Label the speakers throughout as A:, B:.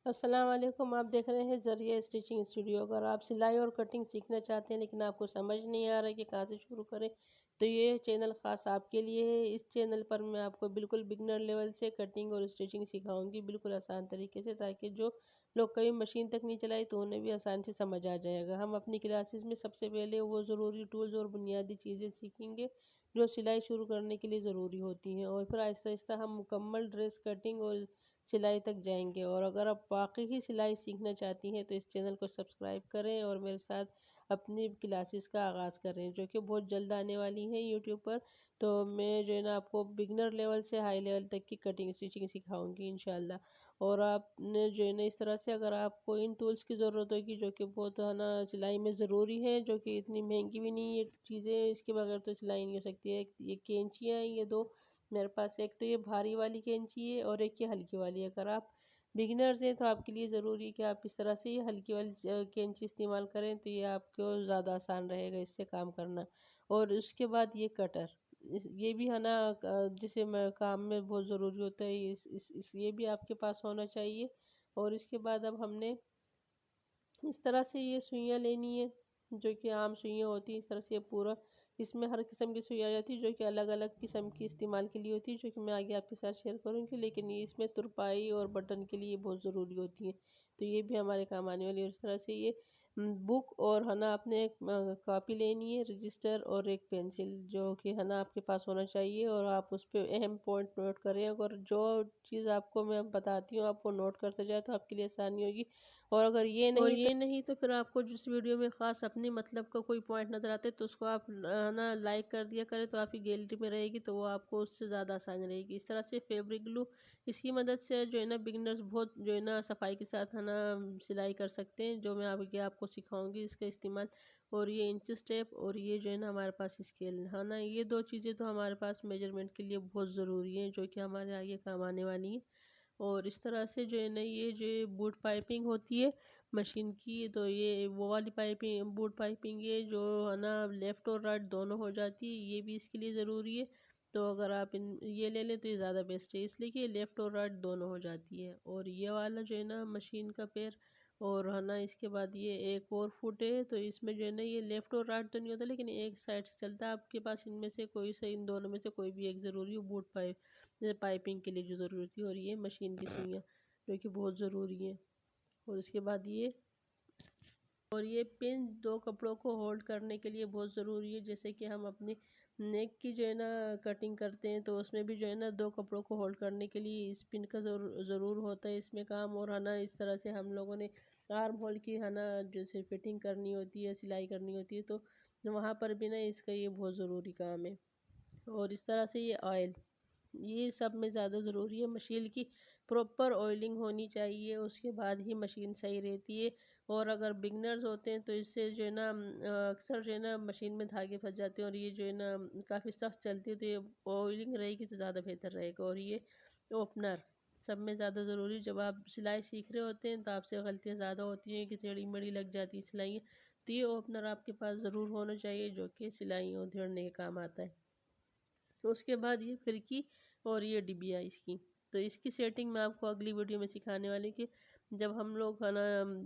A: अस्सलाम वालेकुम। आप देख रहे हैं ज़रिए स्टिचिंग स्टूडियो। अगर आप सिलाई और कटिंग सीखना चाहते हैं लेकिन आपको समझ नहीं आ रहा है कि कहाँ से शुरू करें, तो ये चैनल ख़ास आपके लिए है। इस चैनल पर मैं आपको बिल्कुल बिगनर लेवल से कटिंग और स्टिचिंग सिखाऊंगी, बिल्कुल आसान तरीके से, ताकि जो लोग कभी मशीन तक नहीं चलाई तो उन्हें भी आसानी से समझ आ जाएगा। हम अपनी क्लासेस में सबसे पहले वो ज़रूरी टूल्स और बुनियादी चीज़ें सीखेंगे जो सिलाई शुरू करने के लिए ज़रूरी होती हैं, और फिर आहिस्ता आहिस्ता हम मुकम्मल ड्रेस कटिंग और सिलाई तक जाएंगे। और अगर आप वाकई ही सिलाई सीखना चाहती हैं तो इस चैनल को सब्सक्राइब करें और मेरे साथ अपनी क्लासेस का आगाज़ करें, जो कि बहुत जल्द आने वाली हैं यूट्यूब पर। तो मैं जो है ना आपको बिगनर लेवल से हाई लेवल तक की कटिंग स्टिचिंग सिखाऊंगी इंशाल्लाह। और आपने जो है ना इस तरह से, अगर आपको इन टूल्स की ज़रूरत होगी जो कि बहुत है ना सिलाई में ज़रूरी है, जो कि इतनी महंगी भी नहीं, ये चीज़ें इसके बगैर तो सिलाई नहीं हो सकती है। ये कैंचियाँ हैं, ये दो मेरे पास, एक तो ये भारी वाली कैंची है और एक ये हल्की वाली है। अगर आप बिगिनर्स हैं तो आपके लिए ज़रूरी है कि आप इस तरह से ये हल्की वाली कैंची इस्तेमाल करें, तो ये आपको ज़्यादा आसान रहेगा इससे काम करना। और उसके बाद ये कटर, ये भी है ना जैसे काम में बहुत ज़रूरी होता है, इस ये भी आपके पास होना चाहिए। और इसके बाद अब हमने इस तरह से ये सुइयाँ लेनी है, जो कि आम सुइयाँ होती हैं। इस तरह से ये पूरा, इसमें हर किस्म की सुई आ जाती है, जो कि अलग अलग किस्म की इस्तेमाल के लिए होती है, जो कि मैं आगे आपके साथ शेयर करूँगी। लेकिन ये इसमें तुरपाई और बटन के लिए बहुत ज़रूरी होती है, तो ये भी हमारे काम आने वाली है। और इस तरह से ये बुक और है ना आपने एक कॉपी लेनी है, रजिस्टर और एक पेंसिल, जो कि है ना आपके पास होना चाहिए। और आप उस पर अहम पॉइंट नोट करें। अगर जो चीज़ आपको मैं बताती हूँ आपको नोट करते जाए तो आपके लिए आसानी होगी। और अगर ये नहीं तो फिर आपको जिस वीडियो में ख़ास अपनी मतलब का कोई पॉइंट नज़र आता है तो उसको आप ना लाइक कर दिया करें, तो आपकी गैलरी में रहेगी, तो वो आपको उससे ज़्यादा आसानी रहेगी। इस तरह से फैब्रिक ग्लू, इसकी मदद से जो है ना बिगनर्स बहुत जो है ना सफाई के साथ है ना सिलाई कर सकते हैं, जो मैं आगे आपको सिखाऊंगी इसका इस्तेमाल। और ये इंच टेप और ये जो है ना हमारे पास स्केल है ना, ये दो चीज़ें तो हमारे पास मेजरमेंट के लिए बहुत ज़रूरी हैं, जो कि हमारे आगे काम आने वाली है। और इस तरह से जो है ना ये जो बूट पाइपिंग होती है मशीन की, तो ये वो वाली पाइपिंग, बूट पाइपिंग, ये जो है ना लेफ़्ट और राइट दोनों हो जाती है, ये भी इसके लिए ज़रूरी है। तो अगर आप इन ये ले लें तो ये ज़्यादा बेस्ट है, इसलिए कि लेफ़्ट और राइट दोनों हो जाती है। और ये वाला जो है ना मशीन का पैर, और है ना इसके बाद ये एक और फुट है, तो इसमें जो है ना ये लेफ़्ट और राइट तो नहीं होता, लेकिन एक साइड से चलता है। आपके पास इनमें से कोई से, इन दोनों में से कोई भी एक ज़रूरी हो, बूट पाइप जैसे पाइपिंग के लिए जो ज़रूरत है। और ये मशीन की सुइयाँ जो कि बहुत ज़रूरी है। और इसके बाद ये, और ये पिन दो कपड़ों को होल्ड करने के लिए बहुत ज़रूरी है। जैसे कि हम अपने नेक की जो है ना कटिंग करते हैं, तो उसमें भी जो है ना दो कपड़ों को होल्ड करने के लिए इस पिन का ज़रूर होता है इसमें काम। और है ना इस तरह से हम लोगों ने आर्म होल की है ना जैसे फिटिंग करनी होती है, सिलाई करनी होती है, तो वहाँ पर भी ना इसका ये बहुत ज़रूरी काम है। और इस तरह से ये ऑयल, ये सब में ज़्यादा ज़रूरी है। मशीन की प्रॉपर ऑयलिंग होनी चाहिए, उसके बाद ही मशीन सही रहती है। और अगर बिगनर्स होते हैं तो इससे जो है ना अक्सर जो है ना मशीन में धागे फंस जाते हैं, और ये जो है ना काफ़ी सख्त चलती है, तो ये ऑयलिंग रहेगी तो ज़्यादा बेहतर रहेगा। और ये ओपनर सब में ज़्यादा ज़रूरी, जब आप सिलाई सीख रहे होते हैं तो आपसे गलतियाँ ज़्यादा होती हैं कि टेढ़ी मेढ़ी लग जाती है सिलाइयाँ, तो ये ओपनर आपके पास ज़रूर होना चाहिए, जो कि सिलाइयों उधेड़ने के काम आता है। तो उसके बाद ये फिरकी और ये डिबिया इसकी, तो इसकी सेटिंग मैं आपको अगली वीडियो में सिखाने वाली कि जब हम लोग है ना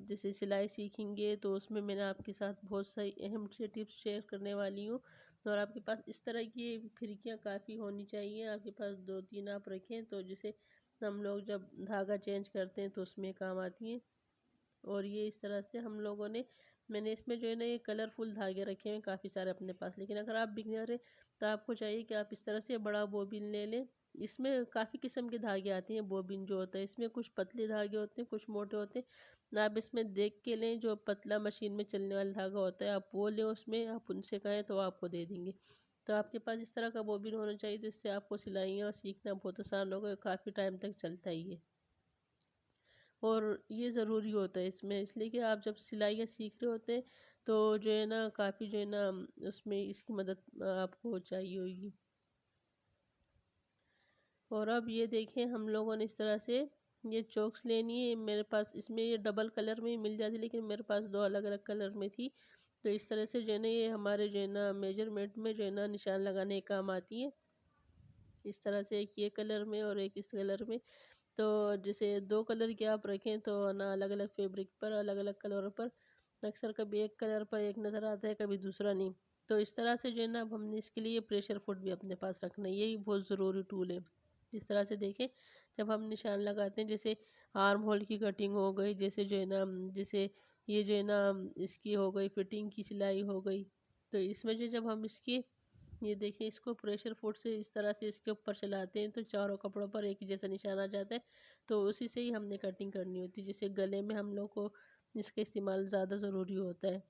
A: जैसे सिलाई सीखेंगे, तो उसमें मैंने आपके साथ बहुत सारी अहम से टिप्स शेयर करने वाली हूँ। और आपके पास इस तरह की फिरकियाँ काफ़ी होनी चाहिए, आपके पास 2-3 आप रखें, तो जिसे हम लोग जब धागा चेंज करते हैं तो उसमें काम आती हैं। और ये इस तरह से हम लोगों ने, मैंने इसमें जो है ना ये कलरफुल धागे रखे हैं काफ़ी सारे अपने पास। लेकिन अगर आप बिगिनर हैं तो आपको चाहिए कि आप इस तरह से बड़ा बोबिन ले लें। इसमें काफ़ी किस्म के धागे आते हैं, बोबिन जो होता है इसमें कुछ पतले धागे होते हैं, कुछ मोटे होते हैं। आप इसमें देख के लें, जो पतला मशीन में चलने वाला धागा होता है आप वो लें, उसमें आप उनसे कहें तो आपको दे देंगे। तो आपके पास इस तरह का बोबिन होना चाहिए, तो इससे आपको सिलाइयाँ सीखना बहुत आसान होगा, काफ़ी टाइम तक चलता ही है। और ये ज़रूरी होता है इसमें, इसलिए कि आप जब सिलाइयाँ सीख रहे होते हैं तो जो है ना काफ़ी जो है ना उसमें इसकी मदद आपको चाहिए होगी। और अब ये देखें हम लोगों ने इस तरह से ये चॉक्स लेनी है। मेरे पास इसमें ये डबल कलर में ही मिल जाती, लेकिन मेरे पास दो अलग अलग कलर में थी, तो इस तरह से जो है ना ये हमारे जो है ना मेजरमेंट में जो है ना निशान लगाने के काम आती है। इस तरह से एक ये कलर में और एक इस कलर में, तो जैसे 2 कलर के आप रखें तो ना अलग-अलग फैब्रिक पर अलग-अलग कलर पर अक्सर कभी एक कलर पर एक नज़र आता है, कभी दूसरा नहीं। तो इस तरह से जो है ना अब हमने इसके लिए प्रेशर फुट भी अपने पास रखना है, यही बहुत ज़रूरी टूल है। इस तरह से देखें, जब हम निशान लगाते हैं जैसे आर्म होल की कटिंग हो गई, जैसे जो है ना जैसे ये जो है ना इसकी हो गई फिटिंग की सिलाई हो गई, तो इसमें जो जब हम इसकी ये देखिए इसको प्रेशर फुट से इस तरह से इसके ऊपर चलाते हैं तो चारों कपड़ों पर एक ही जैसा निशान आ जाता है। तो उसी से ही हमने कटिंग करनी होती है। जैसे गले में हम लोग को इसका इस्तेमाल ज़्यादा ज़रूरी होता है।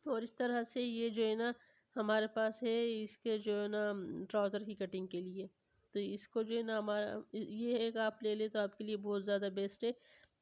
A: और इस तरह से ये जो है ना हमारे पास है इसके जो है ना ट्राउज़र की कटिंग के लिए। तो इसको जो है ना हमारा ये एक आप ले लें तो आपके लिए बहुत ज़्यादा बेस्ट है।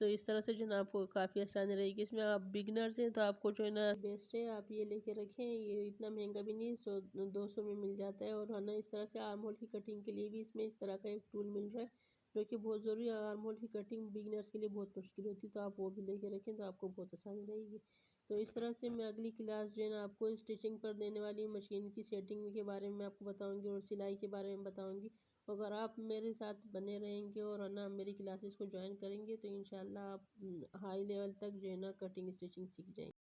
A: तो इस तरह से जो है ना आपको काफ़ी आसानी रहेगी। इसमें आप बिगिनर्स हैं तो आपको जो है ना बेस्ट है, आप ये लेके रखें। ये इतना महंगा भी नहीं, 100-200 में मिल जाता है। और है ना इस तरह से आर्म होल की कटिंग के लिए भी इसमें इस तरह का एक टूल मिल रहा है, जो कि बहुत ज़रूरी है। आर्म होल की कटिंग बिगिनर्स के लिए बहुत मुश्किल होती है, तो आप वो भी लेके रखें तो आपको बहुत आसानी रहेगी। तो इस तरह से मैं अगली क्लास जो है ना आपको स्टिचिंग पर देने वाली मशीन की सेटिंग के बारे में आपको बताऊंगी और सिलाई के बारे में बताऊंगी। अगर आप मेरे साथ बने रहेंगे और है ना मेरी क्लासेस को ज्वाइन करेंगे तो इंशाल्लाह आप हाई लेवल तक जो है ना कटिंग स्टिचिंग सीख जाएंगे।